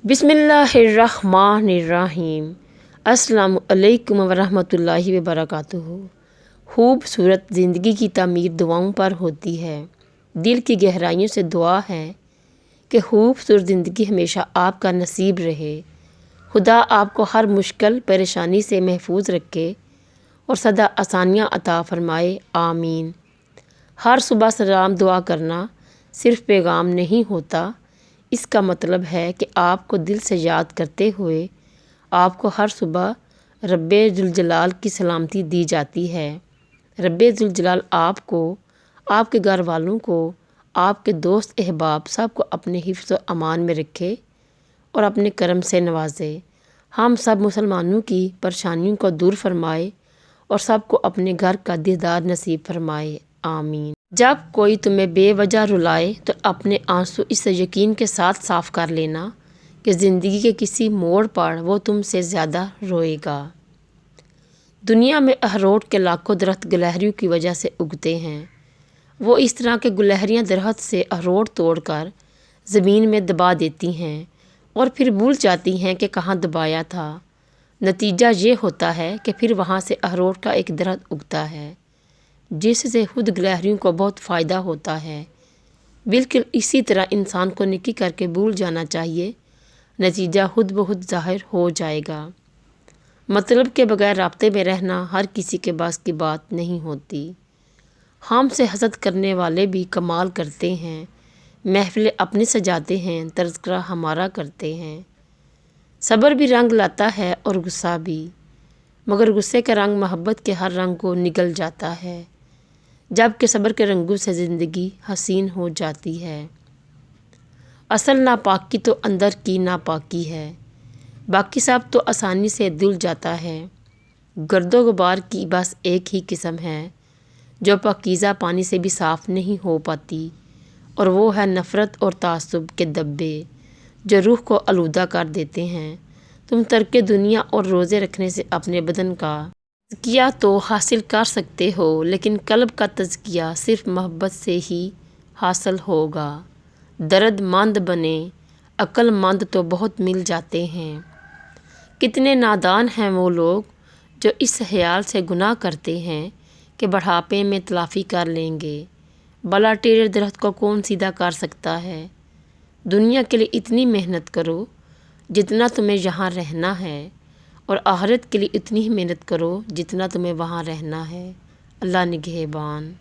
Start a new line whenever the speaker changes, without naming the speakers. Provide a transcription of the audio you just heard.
بسم اللہ الرحمن الرحیم۔ السلام علیکم ورحمۃ اللہ وبرکاتہ۔ خوبصورت زندگی کی تعمیر دعاؤں پر ہوتی ہے۔ دل کی گہرائیوں سے دعا ہے کہ خوبصورت زندگی ہمیشہ آپ کا نصیب رہے۔ خدا آپ کو ہر مشکل پریشانی سے محفوظ رکھے اور سدا آسانیاں عطا فرمائے، آمین۔ ہر صبح سلام دعا کرنا صرف پیغام نہیں ہوتا، اس کا مطلب ہے کہ آپ کو دل سے یاد کرتے ہوئے آپ کو ہر صبح رب ذوالجلال کی سلامتی دی جاتی ہے۔ رب ذوالجلال آپ کو، آپ کے گھر والوں کو، آپ کے دوست احباب سب کو اپنے حفظ و امان میں رکھے اور اپنے کرم سے نوازے۔ ہم سب مسلمانوں کی پریشانیوں کو دور فرمائے اور سب کو اپنے گھر کا دیدار نصیب فرمائے، آمین۔ جب کوئی تمہیں بے وجہ رلائے تو اپنے آنسو اس یقین کے ساتھ صاف کر لینا کہ زندگی کے کسی موڑ پر وہ تم سے زیادہ روئے گا۔ دنیا میں اخروٹ کے لاکھوں درخت گلہریوں کی وجہ سے اگتے ہیں۔ وہ اس طرح کے گلہریاں درخت سے اخروٹ توڑ کر زمین میں دبا دیتی ہیں اور پھر بھول جاتی ہیں کہ کہاں دبایا تھا۔ نتیجہ یہ ہوتا ہے کہ پھر وہاں سے اخروٹ کا ایک درخت اگتا ہے جس سے خود گلہریوں کو بہت فائدہ ہوتا ہے۔ بالکل اسی طرح انسان کو نیکی کر کے بھول جانا چاہیے، نتیجہ خود بخود ظاہر ہو جائے گا۔ مطلب کے بغیر رابطے میں رہنا ہر کسی کے بس کی بات نہیں ہوتی۔ ہم سے حسد کرنے والے بھی کمال کرتے ہیں، محفلیں اپنی سجاتے ہیں، تذکرہ ہمارا کرتے ہیں۔ صبر بھی رنگ لاتا ہے اور غصہ بھی، مگر غصے کا رنگ محبت کے ہر رنگ کو نگل جاتا ہے، جبکہ صبر کے رنگوں سے زندگی حسین ہو جاتی ہے۔ اصل ناپاکی تو اندر کی ناپاکی ہے، باقی سب تو آسانی سے دھل جاتا ہے۔ گرد و غبار کی بس ایک ہی قسم ہے جو پاکیزہ پانی سے بھی صاف نہیں ہو پاتی، اور وہ ہے نفرت اور تعصب کے دبے جو روح کو آلودہ کر دیتے ہیں۔ تم ترک دنیا اور روزے رکھنے سے اپنے بدن کا تزکیہ تو حاصل کر سکتے ہو، لیکن قلب کا تزکیہ صرف محبت سے ہی حاصل ہوگا۔ درد مند بنے عقل مند تو بہت مل جاتے ہیں۔ کتنے نادان ہیں وہ لوگ جو اس خیال سے گناہ کرتے ہیں کہ بڑھاپے میں تلافی کر لیں گے۔ بلا ٹیڑے درخت کو کون سیدھا کر سکتا ہے؟ دنیا کے لیے اتنی محنت کرو جتنا تمہیں یہاں رہنا ہے، اور آخرت کے لیے اتنی ہی محنت کرو جتنا تمہیں وہاں رہنا ہے۔ اللہ نگہبان۔